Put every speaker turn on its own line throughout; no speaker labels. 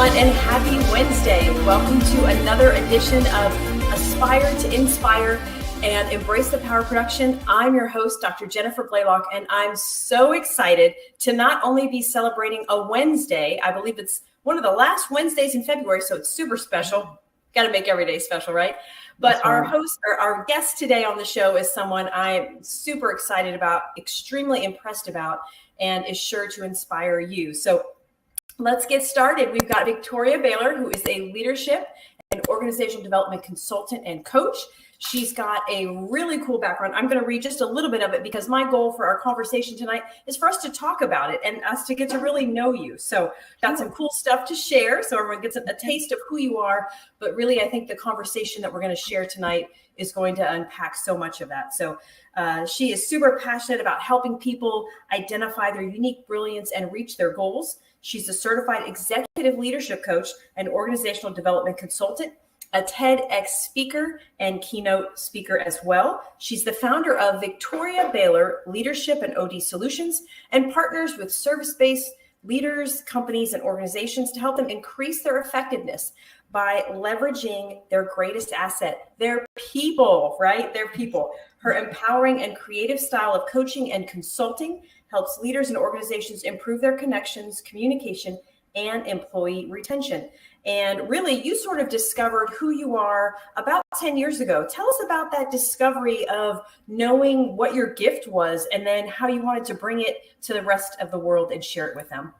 everyone, and happy Wednesday. Welcome to another edition of Aspire to Inspire and Embrace the Power Production. I'm your host, Dr. Jennifer Blalock, and I'm so excited to not only be celebrating a Wednesday, I believe it's one of the last Wednesdays in February, so it's super special. Got to make every day special, right? But our host or our guest today on the show is someone I'm super excited about, extremely impressed about, and is sure to inspire you. So let's get started. We've got Victoria Baylor, who is a leadership and organizational development consultant and coach. She's got a really cool background. I'm going to read just a little bit of it because my goal for our conversation tonight is for us to talk about it and us to get to really know you. So got some cool stuff to share so everyone gets a taste of who you are. But really, I think the conversation that we're going to share tonight is going to unpack so much of that. So she is super passionate about helping people identify their unique brilliance and reach their goals. She's a certified executive leadership coach and organizational development consultant, a TEDx speaker and keynote speaker as well. She's the founder of Victoria Baylor Leadership and OD Solutions and partners with service-based leaders, companies, and organizations to help them increase their effectiveness by leveraging their greatest asset, their people, right? Their people. Her empowering and creative style of coaching and consulting helps leaders and organizations improve their connections, communication, and employee retention. And really, you sort of discovered who you are about 10 years ago. Tell us about that discovery of knowing what your gift was and then how you wanted to bring it to the rest of the world and share it with them.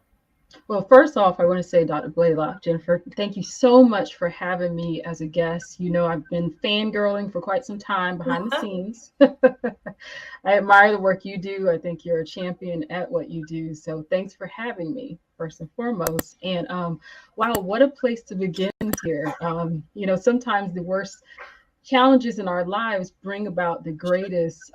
Well, first off, I want to say, Dr. Blalock, Jennifer, thank you so much for having me as a guest. You know, I've been fangirling for quite some time behind the scenes. I admire the work you do. I think you're a champion at what you do. So thanks for having me, first and foremost. And wow, what a place to begin here. You know, sometimes the worst challenges in our lives bring about the greatest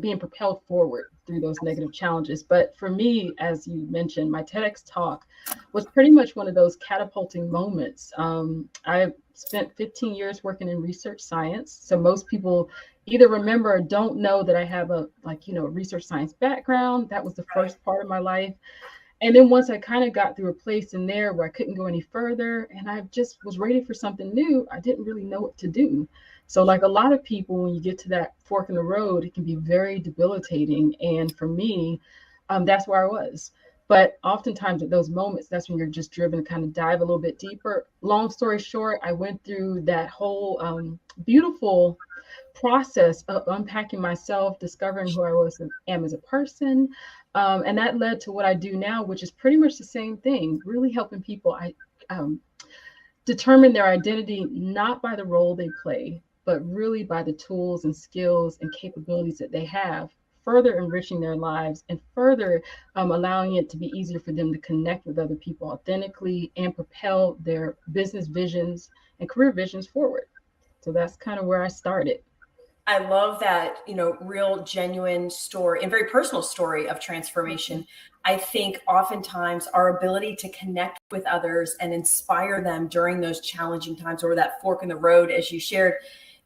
being propelled forward through those negative challenges. But for me, as you mentioned, my TEDx talk was pretty much one of those catapulting moments. I spent 15 years working in research science. So most people either remember or don't know that I have a research science background. That was the first part of my life. And then once I kind of got through a place in there where I couldn't go any further and I just was ready for something new, I didn't really know what to do. So like a lot of people, when you get to that fork in the road, it can be very debilitating. And for me, that's where I was. But oftentimes at those moments, that's when you're just driven to kind of dive a little bit deeper. Long story short, I went through that whole beautiful process of unpacking myself, discovering who I am as a person. And that led to what I do now, which is pretty much the same thing, really helping people determine their identity, not by the role they play, but really by the tools and skills and capabilities that they have, further enriching their lives and further allowing it to be easier for them to connect with other people authentically and propel their business visions and career visions forward. So that's kind of where I started.
I love that, real genuine story and very personal story of transformation. I think oftentimes our ability to connect with others and inspire them during those challenging times or that fork in the road, as you shared,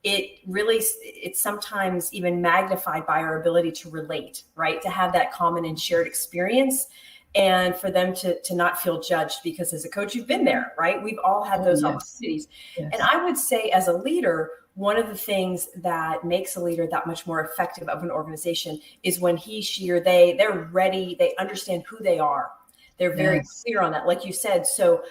it's sometimes even magnified by our ability to relate, right? To have that common and shared experience and for them to not feel judged because as a coach, you've been there, right? We've all had those opportunities. Yes. And I would say as a leader, one of the things that makes a leader that much more effective of an organization is when he, she, or they're ready, they understand who they are. They're very clear on that, like you said. So,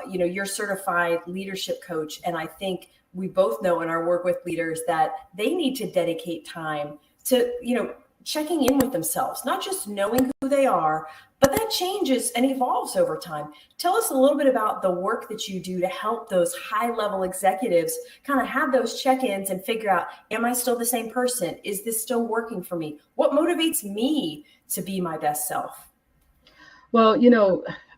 you're certified leadership coach. And I think we both know in our work with leaders that they need to dedicate time to, checking in with themselves, not just knowing who they are, but that changes and evolves over time. Tell us a little bit about the work that you do to help those high-level executives kind of have those check-ins and figure out, am I still the same person? Is this still working for me? What motivates me to be my best self?
Well,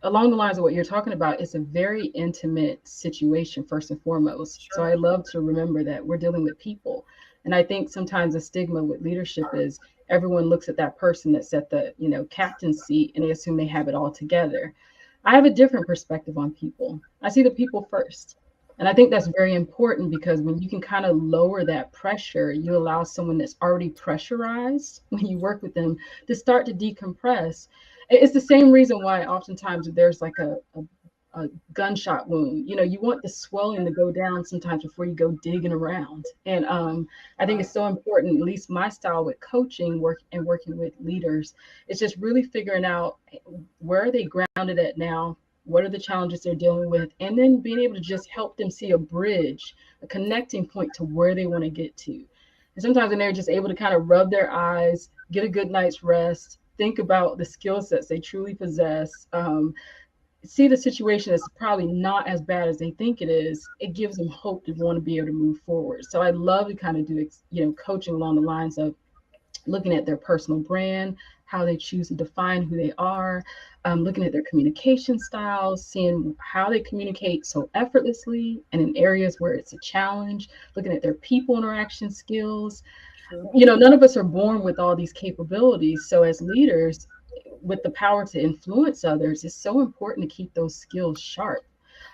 along the lines of what you're talking about, it's a very intimate situation, first and foremost. Sure. So I love to remember that we're dealing with people. And I think sometimes the stigma with leadership is everyone looks at that person that's at the, captain seat and they assume they have it all together. I have a different perspective on people. I see the people first. And I think that's very important because when you can kind of lower that pressure, you allow someone that's already pressurized when you work with them to start to decompress. It's the same reason why oftentimes there's like a gunshot wound. You want the swelling to go down sometimes before you go digging around. And I think it's so important, at least my style with coaching working with leaders, it's just really figuring out where are they grounded at now, what are the challenges they're dealing with, and then being able to just help them see a bridge, a connecting point to where they want to get to. And sometimes when they're just able to kind of rub their eyes, get a good night's rest, think about the skill sets they truly possess, see the situation as probably not as bad as they think it is, it gives them hope to want to be able to move forward. So I love to kind of do, coaching along the lines of looking at their personal brand, how they choose to define who they are, looking at their communication styles, seeing how they communicate so effortlessly and in areas where it's a challenge, looking at their people interaction skills. None of us are born with all these capabilities. So as leaders, with the power to influence others, it's so important to keep those skills sharp.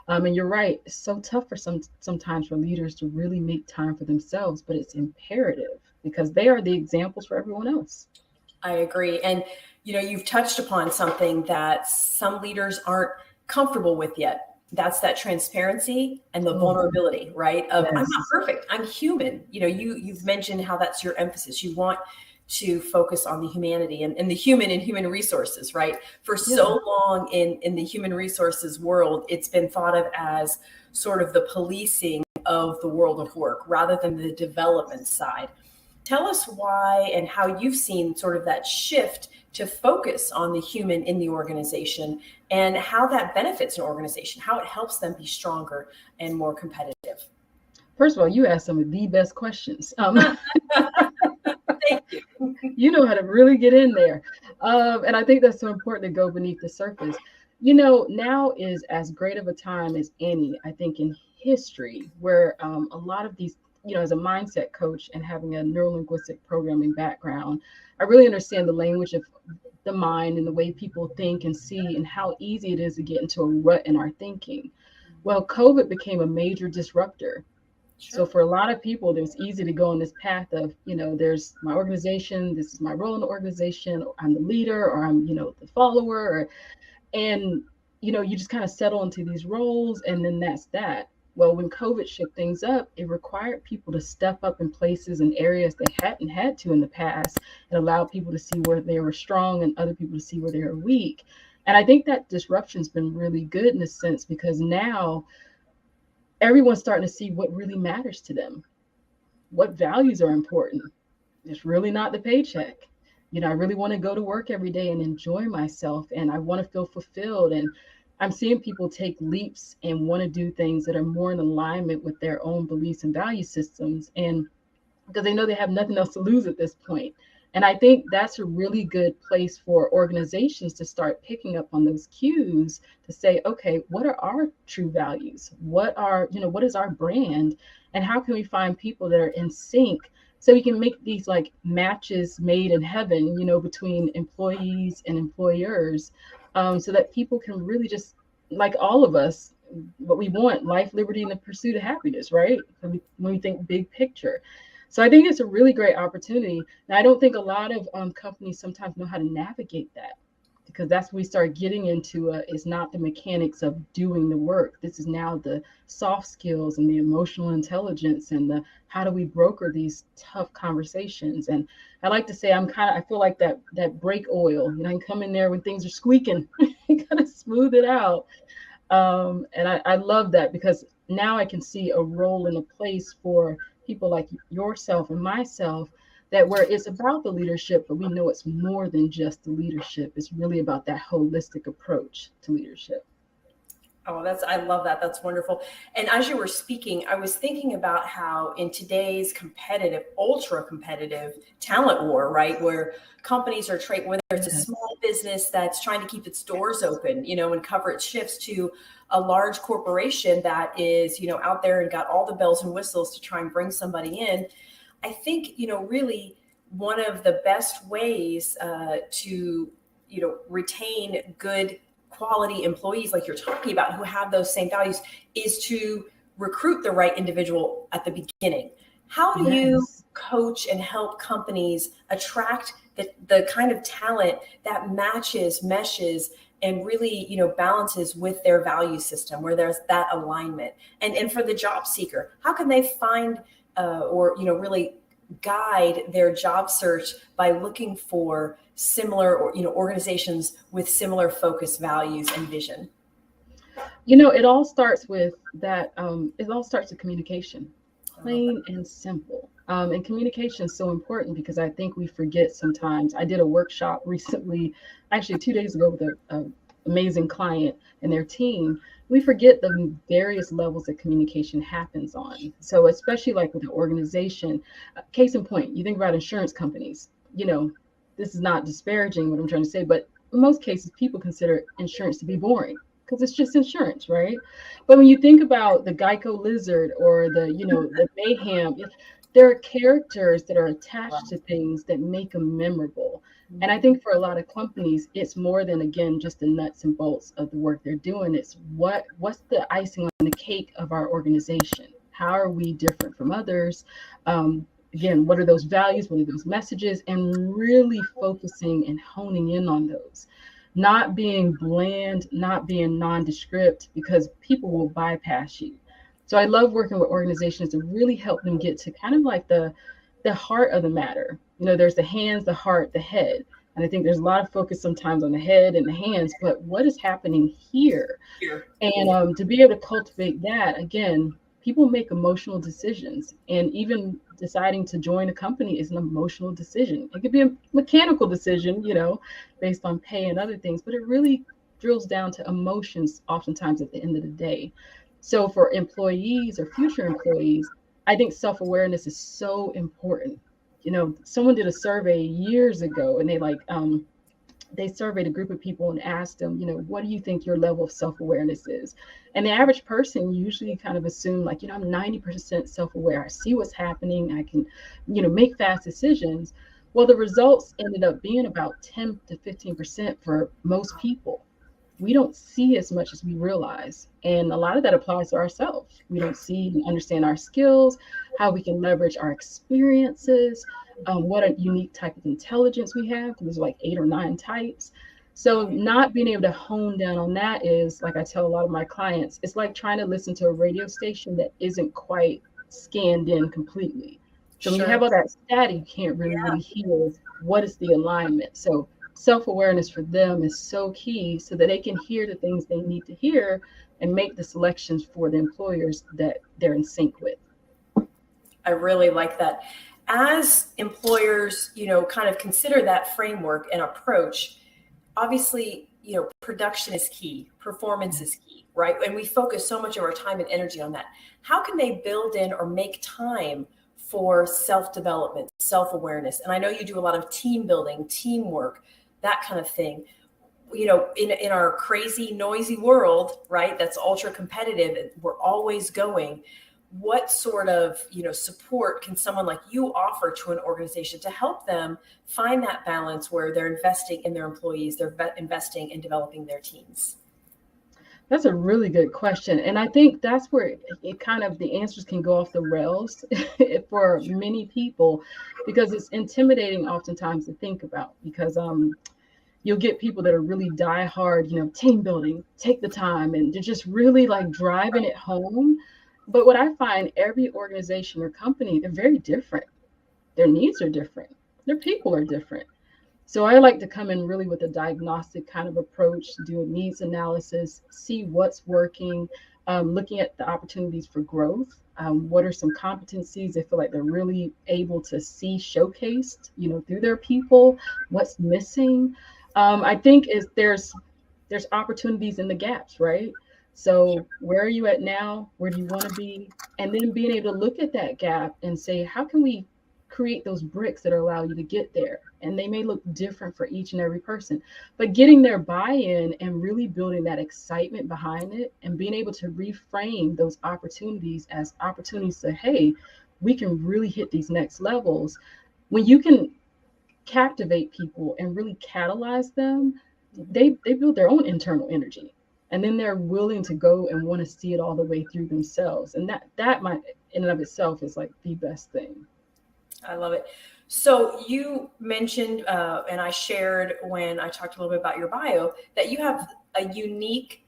And you're right, it's so tough for sometimes for leaders to really make time for themselves, but it's imperative because they are the examples for everyone else.
I agree. And, you've touched upon something that some leaders aren't comfortable with yet. That's that transparency and the vulnerability, right? Of, yes. I'm not perfect. I'm human. You've mentioned how that's your emphasis. You want to focus on the humanity and the human in human resources, right? For so long in the human resources world, it's been thought of as sort of the policing of the world of work rather than the development side. Tell us why and how you've seen sort of that shift to focus on the human in the organization and how that benefits an organization, how it helps them be stronger and more competitive.
First of all, you asked some of the best questions.
Thank you.
You know how to really get in there. And I think that's so important to go beneath the surface. Now is as great of a time as any, I think, in history, where a lot of these, as a mindset coach and having a neurolinguistic programming background, I really understand the language of the mind and the way people think and see and how easy it is to get into a rut in our thinking. Well, COVID became a major disruptor. Sure. So for a lot of people, it was easy to go on this path of, there's my organization, this is my role in the organization, I'm the leader, or I'm, the follower, and you just kind of settle into these roles, and then that's that. Well, when COVID shook things up, it required people to step up in places and areas they hadn't had to in the past, and allowed people to see where they were strong and other people to see where they were weak. And I think that disruption's been really good in a sense, because now everyone's starting to see what really matters to them, what values are important. It's really not the paycheck. I really want to go to work every day and enjoy myself, and I want to feel fulfilled. And I'm seeing people take leaps and want to do things that are more in alignment with their own beliefs and value systems, and because they know they have nothing else to lose at this point. And I think that's a really good place for organizations to start picking up on those cues to say, okay, what are our true values? What is our brand? And how can we find people that are in sync so we can make these like matches made in heaven, between employees and employers, so that people can really just, like all of us, what we want, life, liberty, and the pursuit of happiness, right? When we think big picture. So I think it's a really great opportunity. Now, I don't think a lot of companies sometimes know how to navigate that, because that's when we start getting into it's not the mechanics of doing the work. This is now the soft skills and the emotional intelligence and the how do we broker these tough conversations. And I like to say I feel like that brake oil. I can come in there when things are squeaking and kind of smooth it out. And I love that, because now I can see a role and a place for people like yourself and myself, that where it's about the leadership, but we know it's more than just the leadership. It's really about that holistic approach to leadership.
Oh, I love that. That's wonderful. And as you were speaking, I was thinking about how in today's competitive, ultra competitive talent war, right, where companies are whether it's a small business that's trying to keep its doors open, and cover its shifts, to a large corporation that is, out there and got all the bells and whistles to try and bring somebody in. I think, really one of the best ways to, retain good quality employees like you're talking about, who have those same values, is to recruit the right individual at the beginning. How do you
Yes.
coach and help companies attract the kind of talent that meshes, and really, balances with their value system, where there's that alignment? And for the job seeker, how can they find or really guide their job search by looking for similar, or organizations with similar focus, values, and vision?
It all starts with that. It all starts with communication,
I love that.
plain and simple. And communication is so important because I think we forget sometimes. I did a workshop recently, actually 2 days ago, with a amazing client and their team. We forget the various levels that communication happens on. So especially like with an organization, case in point, you think about insurance companies. This is not disparaging what I'm trying to say, but in most cases, people consider insurance to be boring because it's just insurance, right? But when you think about the Geico lizard or the Mayhem, there are characters that are attached to things that make them memorable. And I think for a lot of companies, it's more than, again, just the nuts and bolts of the work they're doing. It's what's the icing on the cake of our organization? How are we different from others? Again, what are those values? What are those messages? And really focusing and honing in on those, not being bland, not being nondescript, because people will bypass you. So I love working with organizations to really help them get to kind of like the heart of the matter. There's the hands, the heart, the head. And I think there's a lot of focus sometimes on the head and the hands, but what is happening here? And to be able to cultivate that, again, people make emotional decisions. And even deciding to join a company is an emotional decision. It could be a mechanical decision, based on pay and other things, but it really drills down to emotions oftentimes at the end of the day. So for employees or future employees, I think self-awareness is so important. Someone did a survey years ago, and they surveyed a group of people and asked them, what do you think your level of self-awareness is? And the average person usually kind of assume like, I'm 90% self-aware. I see what's happening. I can, make fast decisions. Well, the results ended up being about 10 to 15% for most people. We don't see as much as we realize. And a lot of that applies to ourselves. We don't see and understand our skills, how we can leverage our experiences, what a unique type of intelligence we have, because there's like 8 or 9 types. So not being able to hone down on that is, like I tell a lot of my clients, it's like trying to listen to a radio station that isn't quite scanned in completely. So when you have all that static, you can't really hear what is the alignment. So self-awareness for them is so key so that they can hear the things they need to hear and make the selections for the employers that they're in sync with.
I really like that. As employers, kind of consider that framework and approach, obviously, production is key, performance is key, right? And we focus so much of our time and energy on that. How can they build in or make time for self-development, self-awareness? And I know you do a lot of team building, teamwork, that kind of thing. In our crazy, noisy world, right? That's ultra competitive. We're always going. What sort of, support can someone like you offer to an organization to help them find that balance where they're investing in their employees, they're investing in developing their teams?
That's a really good question. And I think that's where it kind of, the answers can go off the rails for many people, because it's intimidating oftentimes to think about, because you'll get people that are really die hard, team building, take the time, and they're just really like driving it home. But what I find, every organization or company, they're very different. Their needs are different. Their people are different. So I like to come in really with a diagnostic kind of approach, do a needs analysis, see what's working, looking at the opportunities for growth. What are some competencies they feel like they're really able to see showcased, through their people? What's missing? I think there's opportunities in the gaps, right? So where are you at now? Where do you want to be? And then being able to look at that gap and say, how can we create those bricks that allow you to get there? And they may look different for each and every person, but getting their buy-in and really building that excitement behind it, and being able to reframe those opportunities as opportunities to, hey, we can really hit these next levels. When you can captivate people and really catalyze them, they build their own internal energy. And then they're willing to go and want to see it all the way through themselves. And that in and of itself is like the best thing.
I love it. So you mentioned, and I shared when I talked a little bit about your bio, that you have a unique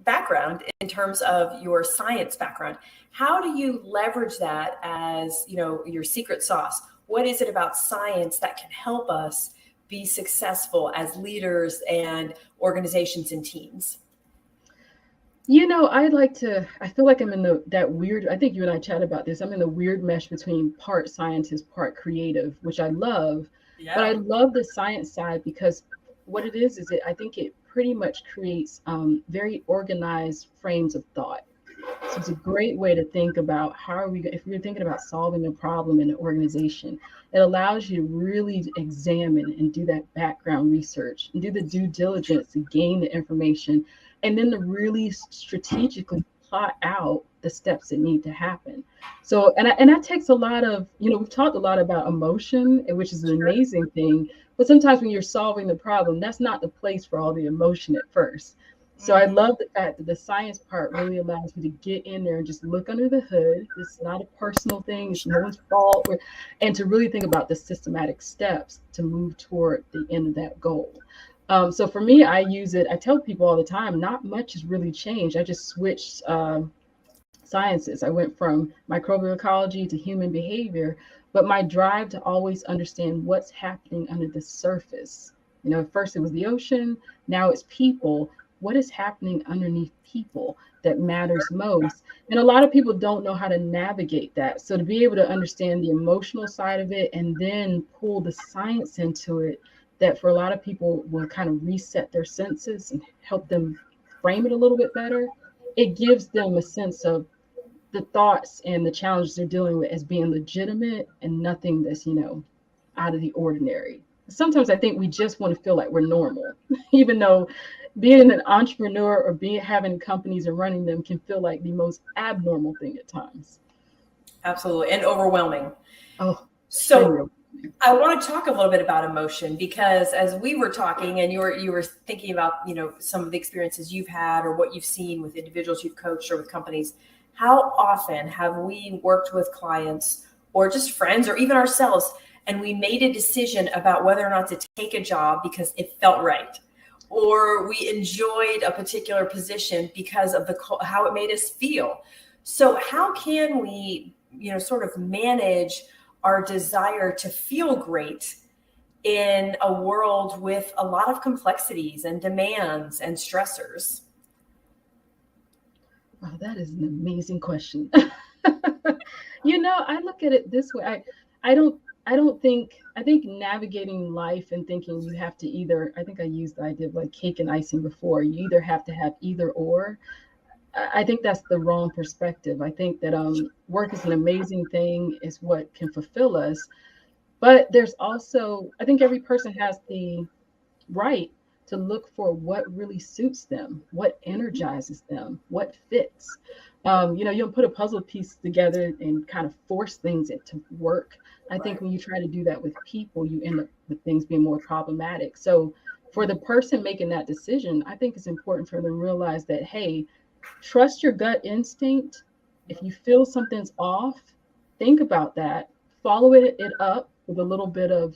background in terms of your science background. How do you leverage that as, your secret sauce? What is it about science that can help us be successful as leaders and organizations and teams?
I feel like I'm in that weird, I think you and I chat about this. I'm in the weird mesh between part scientist, part creative, which I love. But I
Yeah.
love the science side because what it is I think it pretty much creates very organized frames of thought. So it's a great way to think about if we're thinking about solving a problem in an organization, it allows you to really examine and do that background research and do the due diligence to gain the information, and then to really strategically plot out the steps that need to happen. So, and that takes a lot of, we've talked a lot about emotion, which is an amazing thing, but sometimes when you're solving the problem, that's not the place for all the emotion at first. So I love the fact that the science part really allows you to get in there and just look under the hood. It's not a personal thing. It's no one's fault. And to really think about the systematic steps to move toward the end of that goal. So for me, I use it. I tell people all the time, not much has really changed. I just switched sciences. I went from microbial ecology to human behavior, but my drive to always understand what's happening under the surface. First it was the ocean, now it's people. What is happening underneath people that matters most? And a lot of people don't know how to navigate that. So to be able to understand the emotional side of it and then pull the science into it, that for a lot of people will kind of reset their senses and help them frame it a little bit better. It gives them a sense of the thoughts and the challenges they're dealing with as being legitimate and nothing that's, out of the ordinary. Sometimes I think we just want to feel like we're normal, even though being an entrepreneur or having companies and running them can feel like the most abnormal thing at times.
Absolutely. And overwhelming.
Oh,
so I want to talk a little bit about emotion, because as we were talking and you were thinking about, some of the experiences you've had or what you've seen with individuals you've coached or with companies, how often have we worked with clients or just friends or even ourselves, and we made a decision about whether or not to take a job because it felt right, or we enjoyed a particular position because of how it made us feel? So how can we, sort of manage our desire to feel great in a world with a lot of complexities and demands and stressors?
Wow, that is an amazing question. I look at it this way. I think navigating life and thinking you have to either, I think I used the idea of like cake and icing before, you either have to have either or. I think that's the wrong perspective. I think that work is an amazing thing, is what can fulfill us. But there's also, I think every person has the right to look for what really suits them, what energizes them, what fits. You'll put a puzzle piece together and kind of force things into work. I think when you try to do that with people, you end up with things being more problematic. So for the person making that decision, I think it's important for them to realize that, hey, trust your gut instinct. If you feel something's off, think about that, follow it up with a little bit of,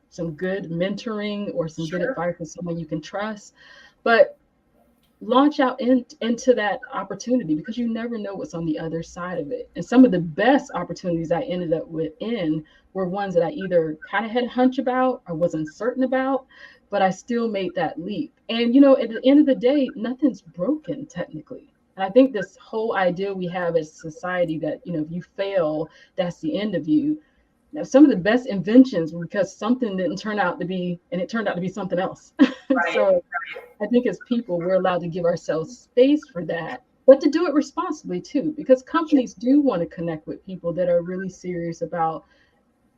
some good mentoring or some good advice from someone you can trust, but launch out into that opportunity, because you never know what's on the other side of it. And some of the best opportunities I ended up were ones that I either kind of had a hunch about or was uncertain about, but I still made that leap. And, at the end of the day, nothing's broken technically. And I think this whole idea we have as a society that, if you fail, that's the end of you. Now, some of the best inventions were because something didn't turn out to be, and it turned out to be something else.
Right.
So I think as people, we're allowed to give ourselves space for that, but to do it responsibly too, because companies do want to connect with people that are really serious about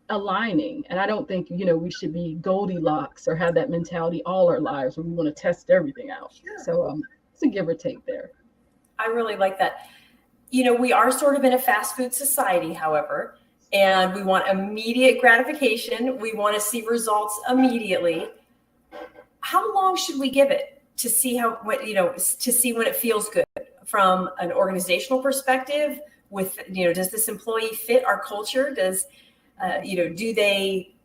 aligning. And I don't think, we should be Goldilocks or have that mentality all our lives where we want to test everything out. Sure. So it's a give or take there.
I really like that. We are sort of in a fast food society, however, and we want immediate gratification. We want to see results immediately. How long should we give it to see to see when it feels good from an organizational perspective with, does this employee fit our culture? Does, do they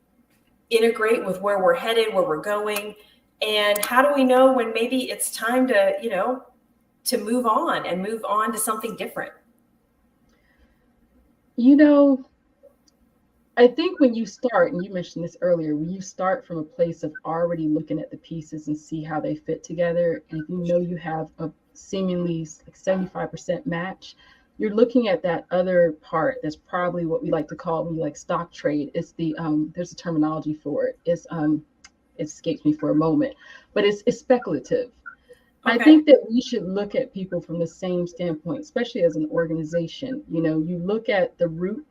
integrate with where we're headed, where we're going? And how do we know when maybe it's time to, to move on to something different?
I think when you start, and you mentioned this earlier, when you start from a place of already looking at the pieces and see how they fit together, and if you have a seemingly like 75% match, you're looking at that other part that's probably what we like to call, when you like stock trade. It's the there's a terminology for it. It escapes me for a moment, but it's speculative.
Okay.
I think that we should look at people from the same standpoint, especially as an organization. You look at the root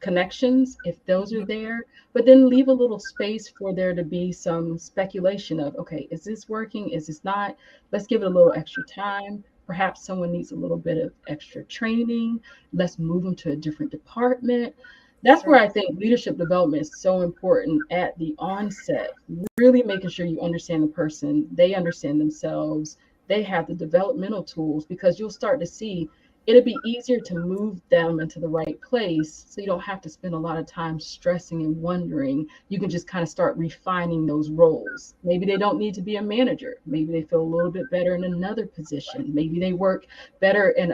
connections, if those are there, but then leave a little space for there to be some speculation of, okay, is this working? Is this not? Let's give it a little extra time. Perhaps someone needs a little bit of extra training. Let's move them to a different department. That's where I think leadership development is so important at the onset, really making sure you understand the person, they understand themselves, they have the developmental tools, because you'll start to see it'll be easier to move them into the right place. So you don't have to spend a lot of time stressing and wondering. You can just kind of start refining those roles. Maybe they don't need to be a manager. Maybe they feel a little bit better in another position. Maybe they work better in,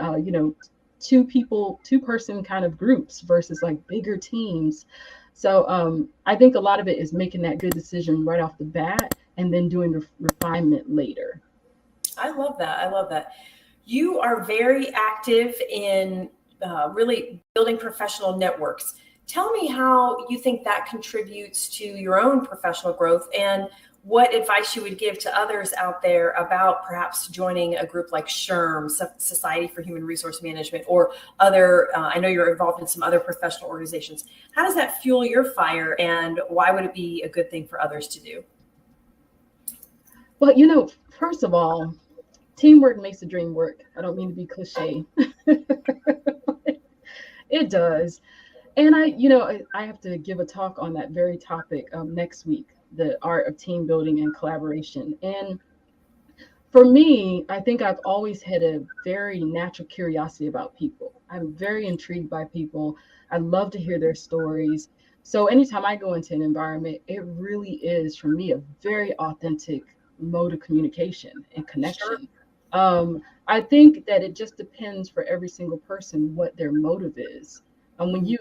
two-person kind of groups versus like bigger teams. So I think a lot of it is making that good decision right off the bat and then doing the refinement later.
I love that. You are very active in really building professional networks. Tell me how you think that contributes to your own professional growth, and what advice you would give to others out there about perhaps joining a group like SHRM, Society for Human Resource Management, or other, I know you're involved in some other professional organizations. How does that fuel your fire, and why would it be a good thing for others to do?
Well, first of all, teamwork makes the dream work. I don't mean to be cliche. It does. And I have to give a talk on that very topic next week, the art of team building and collaboration. And for me, I think I've always had a very natural curiosity about people. I'm very intrigued by people. I love to hear their stories. So anytime I go into an environment, it really is, for me, a very authentic mode of communication and connection. Sure. I think that it just depends for every single person what their motive is. And when you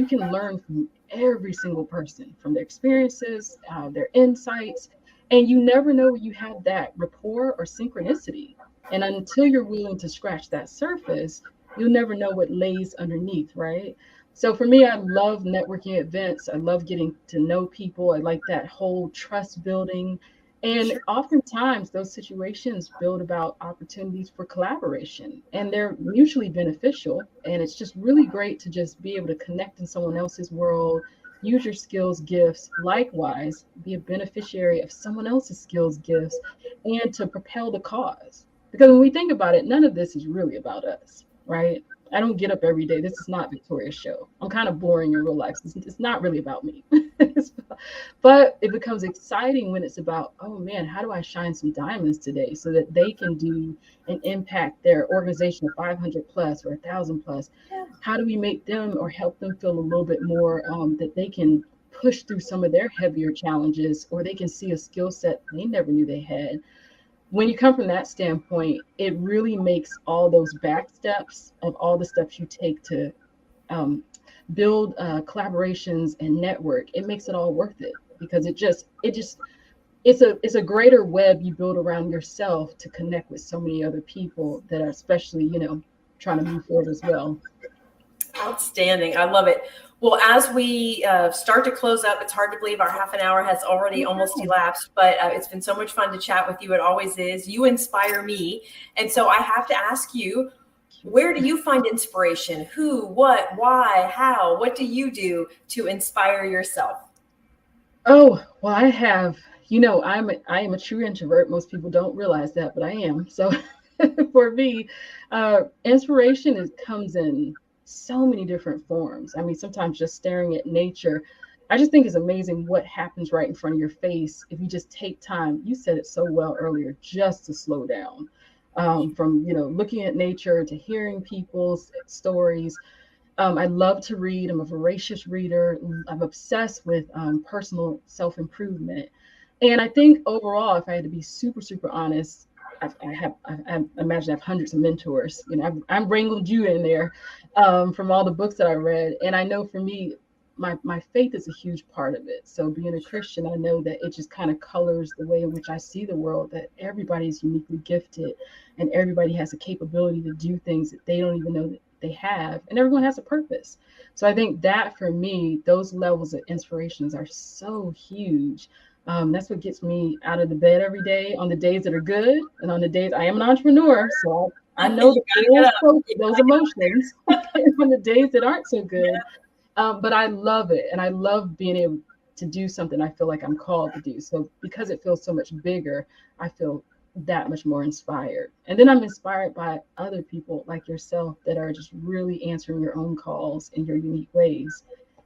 can learn from every single person, from their experiences, their insights, and you never know you have that rapport or synchronicity. And until you're willing to scratch that surface, you'll never know what lays underneath, right? So for me, I love networking events. I love getting to know people. I like that whole trust building. And oftentimes those situations build about opportunities for collaboration, and they're mutually beneficial. And it's just really great to just be able to connect in someone else's world, use your skills, gifts, likewise, be a beneficiary of someone else's skills, gifts, and to propel the cause. Because when we think about it, none of this is really about us, right? I don't get up every day. This is not Victoria's show. I'm kind of boring in real life. It's not really about me. But it becomes exciting when it's about, oh man, how do I shine some diamonds today so that they can do and impact their organization of 500 plus or 1,000 plus? How do we make them or help them feel a little bit more that they can push through some of their heavier challenges, or they can see a skill set they never knew they had? When you come from that standpoint, it really makes all those back steps of all the steps you take to build collaborations and network. It makes it all worth it, because it's a greater web you build around yourself to connect with so many other people that are especially, trying to move forward as well.
Outstanding. I love it. Well, as we start to close up, it's hard to believe our half an hour has already almost elapsed, but it's been so much fun to chat with you. It always is. You inspire me. And so I have to ask you, where do you find inspiration? Who, what, why, how? What do you do to inspire yourself?
Oh, well, I have, I am a true introvert. Most people don't realize that, but I am. So for me, inspiration comes in so many different forms. I mean, sometimes just staring at nature, I just think it's amazing what happens right in front of your face if you just take time. You said it so well earlier, just to slow down. from, looking at nature to hearing people's stories. I love to read. I'm a voracious reader. I'm obsessed with personal self-improvement. And I think overall, if I had to be super, super honest, I imagine I have hundreds of mentors. I've wrangled you in there from all the books that I read. And I know for me, my faith is a huge part of it. So being a Christian, I know that it just kind of colors the way in which I see the world, that everybody is uniquely gifted and everybody has a capability to do things that they don't even know that they have, and everyone has a purpose. So I think that for me, those levels of inspirations are so huge. That's what gets me out of the bed every day on the days that are good, and on the days I am an entrepreneur, so I know those emotions on the days that aren't so good. But I love it, and I love being able to do something I feel like I'm called to do. So because it feels so much bigger, I feel that much more inspired. And then I'm inspired by other people like yourself that are just really answering your own calls in your unique ways.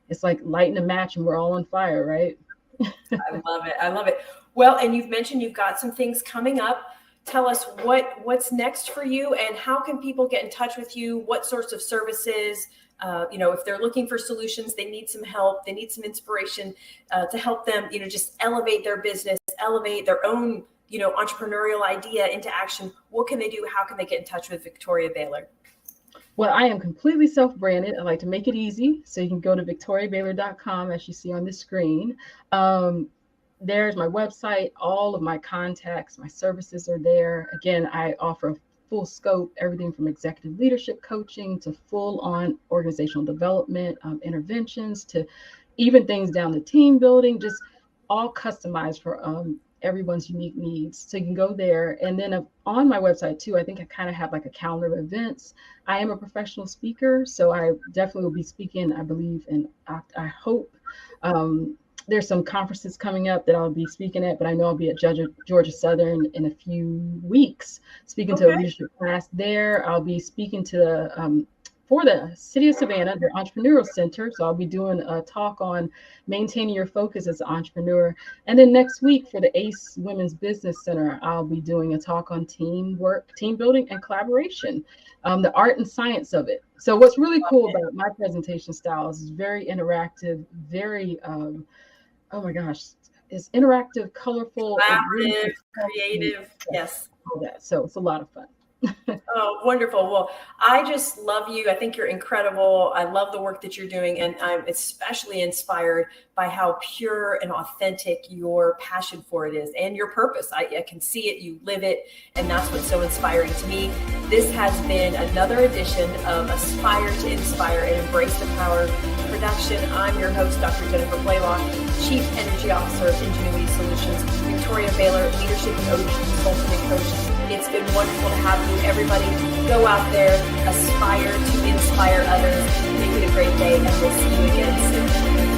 It's like lighting a match and we're all on fire, right?
I love it. I love it. Well, and you've mentioned you've got some things coming up. Tell us what's next for you, and how can people get in touch with you? What sorts of services? If they're looking for solutions, they need some help, they need some inspiration to help them, just elevate their business, elevate their own entrepreneurial idea into action. What can they do? How can they get in touch with Victoria Baylor?
Well, I am completely self-branded. I like to make it easy. So you can go to victoriabaylor.com, as you see on the screen. There's my website, all of my contacts, my services are there. Again, I offer full scope, everything from executive leadership coaching to full on organizational development, interventions, to even things down to team building, just all customized for everyone's unique needs. So you can go there. And then on my website too, I think I kind of have like a calendar of events. I am a professional speaker, so I definitely will be speaking, I believe, and I hope there's some conferences coming up that I'll be speaking at, but I know I'll be at Georgia Southern in a few weeks, speaking to a leadership class there. I'll be speaking to for the City of Savannah, their Entrepreneurial Center. So I'll be doing a talk on maintaining your focus as an entrepreneur. And then next week for the ACE Women's Business Center, I'll be doing a talk on teamwork, team building, and collaboration, the art and science of it. So what's really cool about my presentation style is very interactive, very, oh my gosh, it's interactive, colorful,
collaborative, creative. Yes.
All that. So it's a lot of fun.
Oh, wonderful. Well, I just love you. I think you're incredible. I love the work that you're doing. And I'm especially inspired by how pure and authentic your passion for it is and your purpose. I can see it, you live it. And that's what's so inspiring to me. This has been another edition of Aspire to Inspire and Embrace the Power production. I'm your host, Dr. Jennifer Blalock, Chief Energy Officer of Ingenuity Solutions, Victoria Baylor, Leadership and OG Consultant and Coach. It's been wonderful to have you. Everybody, go out there, aspire to inspire others. Make it a great day, and we'll see you again soon.